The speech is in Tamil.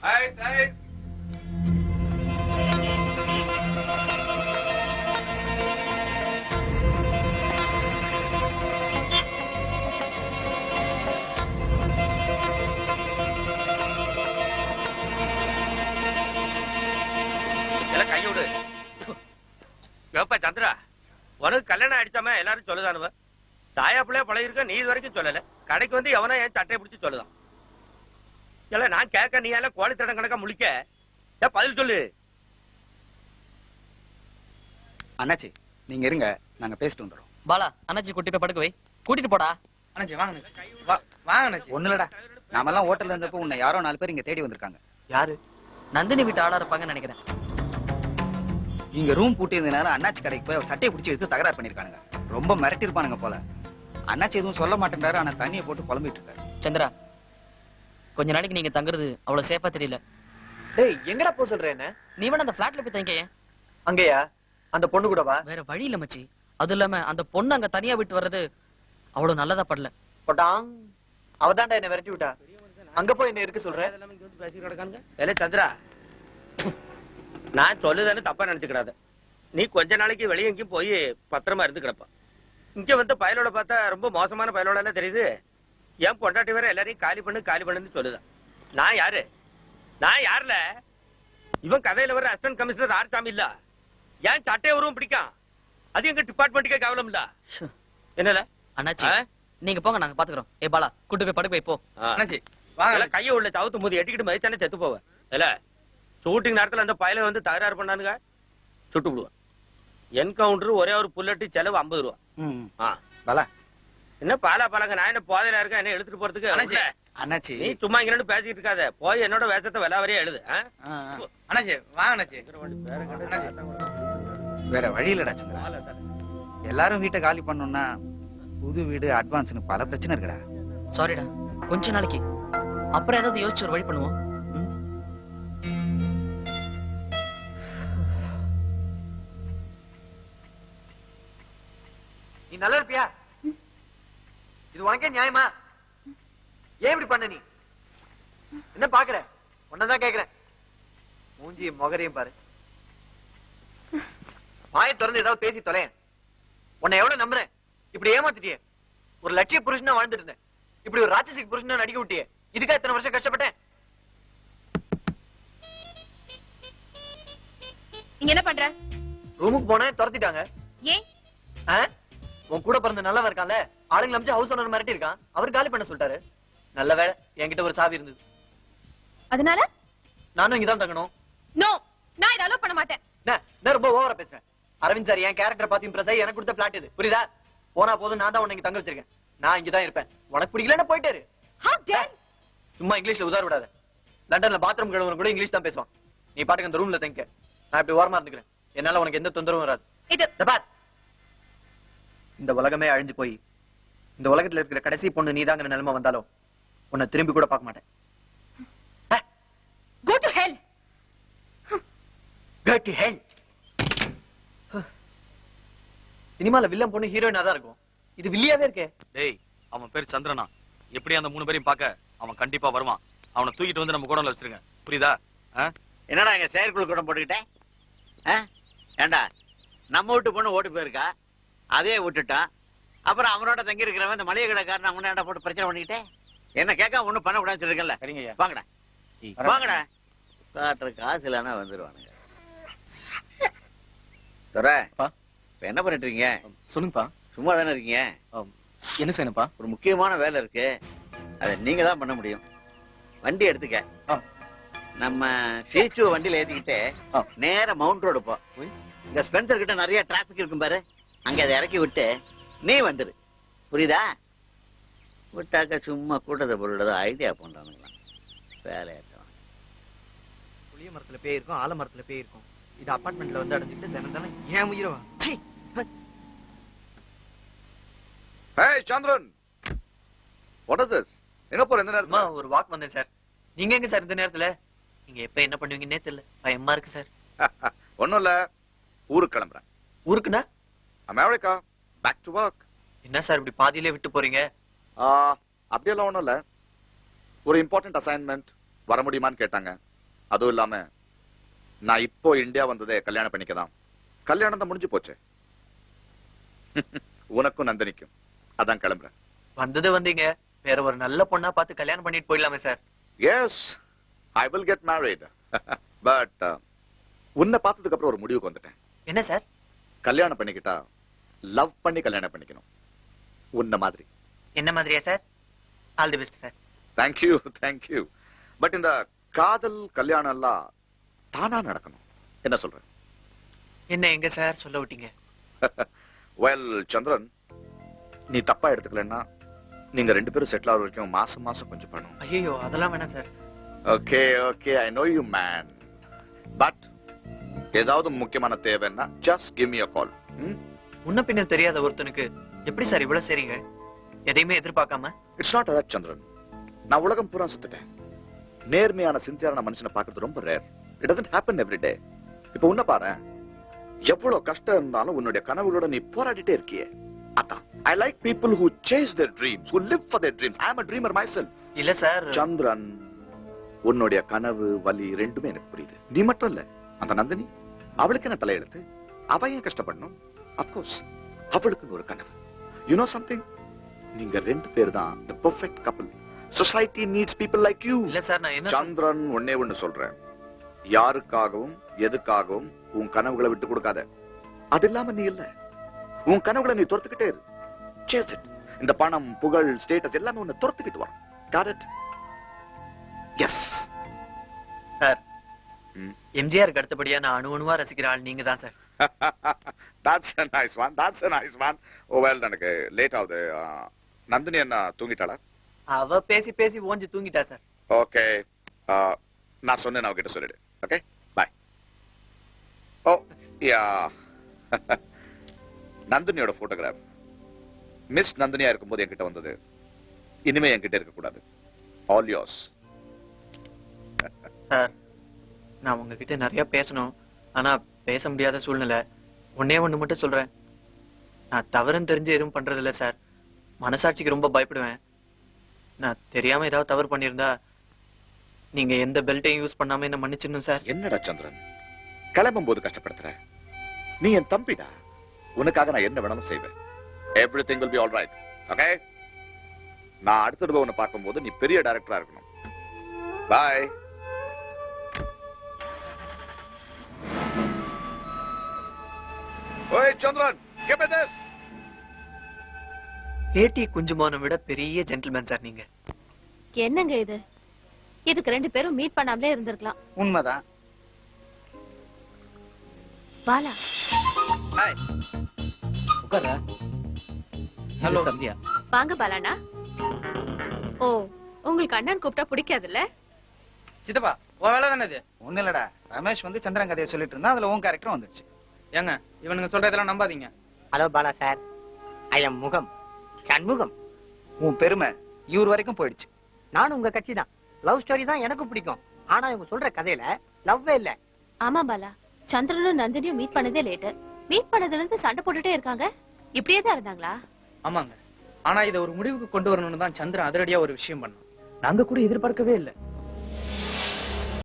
கையோடு சந்திரா, உனக்கு கல்யாணம் அடிச்சாம எல்லாரும் சொல்லுதானுவ. தாயா பிள்ளைய பழகிருக்க, நீ இது வரைக்கும் சொல்லல. கடைக்கு வந்து எவனா என் சட்டையை பிடிச்சி சொல்லுதான். இல்ல நான் கேட்க, நீ எல்லாம் கோழி தடம் கணக்கா முழிக்க. பதில் சொல்லு. அண்ணாச்சி நீங்க இருங்க, நாங்க பேசிட்டு வந்துடுறோம். பாலா, அண்ணாச்சி கூட்டி போய் படுக்க வை. கூட்டிட்டு போடா. அண்ணாச்சி வாங்க, வாங்க அண்ணாச்சி. ஒண்ணுலடா, நாமெல்லாம் ஹோட்டல்ல இருந்தப்போ உன்னை யாரோ 4 பேர் இங்க தேடி வந்திருக்காங்க. யாரு? நந்தினி வீட்டு ஆளா இருப்பாங்கன்னு நினைக்கிறேன். இங்க ரூம் பூட்டி இருந்தனால அண்ணாச்சி கடைக்கு போய் சட்டையை பிடிச்சி எடுத்து தகராறு பண்ணிருக்கானுங்க. ரொம்ப மிரட்டி இருப்பானுங்க போல. அண்ணாச்சி எதுவும் சொல்ல மாட்டேங்கிறாரு, ஆனா தண்ணியை போட்டு புலம்பிட்டு இருக்காரு. சந்திரா, கொஞ்ச நாளைக்கு நீங்க தங்குறது அவ்வளவு சேஃபா தெரியல. டேய், எங்கடா போ சொல்றேன்? நீ வேணா அந்த பிளாட்ல போய் தங்கிக்க. அங்கயா? அந்த பொண்ணு கூடவா? வேற வழி இல்ல மச்சி. அது இல்லாம அந்த பொண்ணு அங்க தனியா விட்டு வர்றது அவ்வளவு நல்லதா படல. போட்டான், அவதான்டா என்ன விரட்டி விட்டா. அங்க போய் என்ன இருக்கு சொல்ற? சந்திரா, நான் சொல்லுதானு தப்பா நினைச்சுக்கிறாத. நீ கொஞ்ச நாளைக்கு வெளியே எங்கேயும் போய் பத்திரமா இருந்து கிடப்பா. இங்க வந்து பயலோட பார்த்தா ரொம்ப மோசமான பயலோட எல்லாம் தெரியுது. என் பொண்டாட்டி வேற எல்லாரையும் காலி பண்ணுன்னு சொல்லுதான். நான் யாரு? நான் யாருல? இவன் கதையில வர அசிஸ்டன்ட் கமிஷனர் ஆர்சாமி இல்ல. ஏன் சட்டையை உருவம் பிடிக்கும்? அது எங்க டிபார்ட்மெண்ட்டுக்கே கவலம் இல்ல. என்னல அண்ணாச்சி, நீங்க போங்க, நாங்க பாத்துக்கிறோம். ஏ பாலா, கூட்டு போய் படுக்க வை போ. அண்ணாச்சி வாங்க. கையை உள்ள தவுத்து மூதி எட்டிக்கிட்டு மதிச்சானே செத்து போவேன். இல்ல ஷூட்டிங் நேரத்துல அந்த பையல வந்து தகராறு பண்ணானுங்க, சுட்டு விடுவான். என்கவுண்டர் ஒரே ஒரு புல்லட்டு செலவு 50 ரூபா. பாலா, என்ன பாலா பாலாங்க, நான் என்ன போதையில இருக்கேன் என்ன எடுத்துட்டு போறதுக்கு? அண்ணாச்சி நீ சும்மா இங்க நின்னு பேசிட்டு இருக்காத. போய் என்னோட வேஷத்தை விலாவரியா எழுது. அண்ணாச்சி வாங்க அண்ணாச்சி. வேற வழி இல்லடா சந்திரா. எல்லாரும் வீட்டை காலி பண்ணோம்னா புது வீடு அட்வான்ஸ்னு பல பிரச்சனை இருக்குடா. சாரிடா, கொஞ்ச நாளைக்கு அப்புறம் ஏதாவது யோசிச்சு ஒரு வழி பண்ணுவோம். நீ நல்லா இருப்பியா? இது உனக்கே நியாயமா? ஏன் இப்படி பண்ண? நீ என்ன பாக்குற? உன்னதான் கேக்குறேன். மூஞ்சியும் முகரையும் பாரு. வாயை திறந்து ஏதாவது பேசி தொலை. உன்னை எவ்வளவு நம்புறேன், இப்படி ஏமாத்திட்டியே. ஒரு லட்சிய புருஷனா வாழ்ந்துட்டு இருந்தேன், இப்படி ஒரு ராட்சசிக் புருஷனா நடிக்க விட்டியே. இதுக்கா இத்தனை வருஷம் கஷ்டப்பட்டேன்? இங்க என்ன பண்ற? ரூமுக்கு போனேன், துரத்திட்டாங்க. ஏன்? உன் கூட பிறந்த நல்லவன் இருக்கான்ல, ஆளுங்களை அமைச்சு ஹவுஸ் ஓனர் மிரட்டி இருக்கான். அவர் காலி பண்ண சொல்லிட்டாரு. நல்ல வேலை என்கிட்ட ஒரு சாவி இருந்தது. அதனால நானும் இங்கதான் தங்கணும். நோ, நான் இத அலோவ் பண்ண மாட்டேன். நான் ரொம்ப ஓவரா பேசுறேன். அரவிந்த் சார் என் கேரக்டர் பாத்து இம்ப்ரஸ் ஆகி எனக்கு கொடுத்த பிளாட் இது, புரியுதா? போனா போதும், நான் தான் உன்னை இங்க தங்க வச்சிருக்கேன். நான் இங்கதான் இருப்பேன். உனக்கு பிடிக்கலன்னா போயிட்டாரு. சும்மா இங்கிலீஷ்ல உதார விடாத. லண்டன்ல பாத்ரூம் கழுவுற கூட இங்கிலீஷ் தான் பேசுவான். நீ பாட்டுக்கு அந்த ரூம்ல தங்க. நான் இப்படி ஓரமா இருந்துக்கிறேன். என்னால உனக்கு எந்த தொந்தரவும் வராது. இந்த உலகமே அழிஞ்சு போய் இந்த உலகத்துல இருக்கிற கடைசி பொண்ணு நீதாங்கிற நிலைமை வந்தாலும் உன்னை திரும்பி கூட பார்க்க மாட்டேன். Go to hell. Go to hell. சினிமால வில்லன் பொண்ணு ஹீரோயினா தான் இருக்கும். இது வில்லியாவே இருக்கே. டேய், அவன் பேர் சந்திரனா. எப்படி அந்த 3 பேரையும் பார்க்க அவன் கண்டிப்பா வருவான். அவனை தூக்கிட்டு வந்து நம்ம கூடல வச்சிருங்க, புரியுதா? என்னடா எங்க செயற்குழு கூடம் போட்டுக்கிட்டேன்? ஏண்டா, நம்ம வீட்டு பொண்ணு ஓடி போயிருக்கா, அதே விட்டுட்டான். அப்புறம் அவனோட தங்கி இருக்கிறவன் இந்த மளிகை கடைக்காரன் அவனை போட்டு பிரச்சனை பண்ணிக்கிட்டே என்ன கேட்க ஒண்ணும் பண்ண கூடாதுன்னு சொல்லிருக்கல. சரிங்க, வாங்கடா வாங்கடா. காட்டுற காசு இல்லைன்னா வந்துருவானுங்க. என்ன பண்ணிட்டு இருக்கீங்க? சொல்லுங்கப்பா. சும்மா தானே இருக்கீங்க? என்ன செய்யணும்ப்பா? ஒரு முக்கியமான வேலை இருக்கு, அதை நீங்க தான் பண்ண முடியும். வண்டி எடுத்துக்க. நம்ம சீச்சு வண்டியில ஏத்திக்கிட்டு நேர மவுண்ட் ரோடு போ. இங்க ஸ்பென்சர் கிட்ட நிறைய டிராபிக் இருக்கும் பாரு, அங்க அதை இறக்கி விட்டு நீ வந்துரு, புரியுதா? விட்டாக்க சும்மா கூட்டத்தை பொருளதான் ஐடியா பண்றானுங்களாம். வேலையாட்டம். புளிய மரத்துல பேய் இருக்கும், ஆல மரத்துல பேய் இருக்கும். இது அபார்ட்மெண்ட்ல வந்து அடைஞ்சிட்டு தினம் தினம் ஏன் உயிரவா? Hey Chandran, what is this? எங்க போற இந்த நேரத்துல? ஒரு வாக் வந்தேன் சார். நீங்க எங்க சார் இந்த நேரத்துல? நீங்க எப்ப என்ன பண்ணுவீங்கன்னே தெரியல, பயமா இருக்கு சார். ஒண்ணும் இல்ல, ஊருக்கு கிளம்புறேன். ஊருக்குனா? America, back to work. என்ன சார் இப்படி பாதியிலே விட்டு போறீங்க? அப்படியெல்லாம் ஒண்ணும் இல்ல, ஒரு இம்பார்ட்டன்ட் அசைன்மெண்ட் வர முடியுமான்னு கேட்டாங்க, அதுவும் இல்லாம நான் இப்போ இந்தியா வந்ததே கல்யாணம் பண்ணிக்கதான். கல்யாணம் தான் முடிஞ்சு போச்சு. உனக்கும் நந்தினிக்கும். அதான் கிளம்புறேன். வந்தது வந்தீங்க, வேற ஒரு நல்ல பொண்ணா பார்த்து கல்யாணம் பண்ணிட்டு போயிடலாமே sir. Yes, I will get married. But உன்னை பார்த்ததுக்கு அப்புறம் ஒரு முடிவுக்கு வந்துட்டேன். என்ன சார்? கல்யாணம் பண்ணிக்கிட்டா லவ் பண்ணி கல்யாணம் பண்ணிக்கணும். உன்ன மாதிரி. என்ன மாதிரியா sir? All the best sir. Thank you thank you. But இந்த காதல் கல்யாணம் எல்லாம் தானா நடக்கணும். என்ன சொல்ற? என்ன எங்க சார் சொல்ல விட்டீங்க? வெல் சந்திரன், நீ தப்பா எடுத்துக்கலன்னா நீங்க 2 பேரும் செட்டில் ஆகிற வரைக்கும் மாசம் மாசம் கொஞ்சம் பண்ணும். ஐயோ அதெல்லாம் வேணாம் sir. Okay okay, I know you man. But ஏதாவது முக்கியமான தேவைன்னா just give me a call. முன்ன பின்ன தெரியாத ஒருத்தனுக்கு எப்படி சார் இவ்வளவு சரிங்க? எதையுமே எதிர்பார்க்காம? இட்ஸ் நாட் தட் சந்திரன். நான் உலகம் பூரா சுத்திட்டேன். நேர்மையான சின்சியரான மனுஷனை பார்க்கிறது ரொம்ப rare. It doesn't happen every day. இப்போ உன்ன பாரு, எவ்வளவு கஷ்டம் இருந்தாலும் உன்னுடைய கனவுகளோட நீ போராடிட்டே இருக்கியே. அதான் I like people who chase their dreams, who live for their dreams. I am a dreamer myself. இல்ல சார். சந்திரன், உன்னுடைய கனவு வலி ரெண்டுமே எனக்கு புரியுது. நீ மட்டும் இல்ல, அந்த நந்தினி, அவளுக்கு என்ன தலையெழுத்து? அவ ஏன் கஷ்டப்படணும்? அப்கோர்ஸ் அவளுக்கு ஒரு கனவு. You know something? நீங்க 2 பேர் தான் the perfect couple. Society needs people like you. இல்ல சார், நான் என்ன சந்திரன், ஒண்ணே ஒண்ணு சொல்றேன். யாருக்காகவும் எதுக்காகவும் உன் கனவுகளை விட்டு கொடுக்காத. அது இல்லாம நீ இல்ல, உன் கனவுகளை நீ துரத்துக்கிட்டே இரு. Chase it. இந்த பணம், புகழ், ஸ்டேட்டஸ் எல்லாமே உன்னை துரத்துக்கிட்டு வரும். Got it? Yes. சார், எம்ஜிஆருக்கு அடுத்தபடியா நான் அணுவா ரசிக்கிற ஆள் நீங்க தான் sir. That's a nice one. That's a nice one. Oh well, எனக்கு லேட் ஆகுது. நந்தினி என்ன தூங்கிட்டாளா? அவ பேசி பேசி ஓஞ்சி தூங்கிட்டா சார். ஓகே, நான் சொன்னேன், அவகிட்ட சொல்லிடு. Okay, bye. ஓ யா, நந்தினியோட போட்டோகிராஃப் மிஸ் நந்தினியா இருக்கும்போது என்கிட்ட வந்தது. இனிமே என்கிட்ட இருக்க கூடாது. All yours. சார், நான் உங்ககிட்ட நிறைய பேசணும், ஆனா பேச முடியாத சூழ்நிலை. ஒண்ணே ஒண்ணு மட்டும் சொல்றேன், நான் தவறுன்னு தெரிஞ்சு எதுவும் பண்றது இல்ல சார். மனசாட்சிக்கு ரொம்ப பயப்படுவேன். நான் தெரியாம ஏதாவது தவறு பண்ணியிருந்தா நீங்க எந்த பெல்ட்டையும் யூஸ் பண்ணாம என்ன மன்னிச்சிடணும் சார். என்னடா சந்திரன், கிளம்பும் போது கஷ்டப்படுத்துற? நீ என் தம்பிடா, உனக்காக நான் என்ன வேணாலும் செய்வேன். Everything will be all right. Okay? நான் அடுத்த தடவை உன்னை பார்க்கும்போது நீ பெரிய டைரக்டரா இருக்கணும். Bye. ஓய் சந்திரன், give me this. பேட்டி குஞ்சுமானை விட பெரிய ஜென்டில்மேன் சார் நீங்க. என்னங்க இது? இதுக்கு 2 பேரும் மீட் பண்ணாமலே இருந்திருக்கலாம். உண்மைதான். பாலா, ஹாய். உட்கார்றா. Hello. சந்தியா. வாங்க பாலாண்ணா. ஓ, உங்களுக்கு அண்ணன் கூப்பிட்டா பிடிக்காதுல்ல? சித்தப்பா, உன் வேலை தானே இது? ஒண்ணு இல்லடா, ரமேஷ் வந்து சந்திரன் கதையை சொல்லிட்டு இருந்தா அதுல உன் கேரக்டர் வந்துடுச்சு. ஏங்க, இவனுங்க சொல்றதெல்லாம் நம்பாதீங்க. Hello Bala sir, I am முகம், சண்முகம். உன் பெருமை இவர் வரைக்கும் போயிடுச்சு. நானும் உங்க கட்சி தான். லவ் ஸ்டோரி தான் எனக்கும் பிடிக்கும். ஆனா இவங்க சொல்ற கதையில லவ்வே இல்ல. ஆமா பாலா, சந்திரனும் நந்தினியும் மீட் பண்ணதே லேட்டு. மீட் பண்ணதுல இருந்து சண்டை போட்டுட்டே இருக்காங்க. இப்படியே தான் இருந்தாங்களா? ஆமாங்க. ஆனா இதை ஒரு முடிவுக்கு கொண்டு வரணும்னு தான் சந்திரன் அதிரடியா ஒரு விஷயம் பண்ணோம். நாங்க கூட எதிர்பார்க்கவே இல்லை.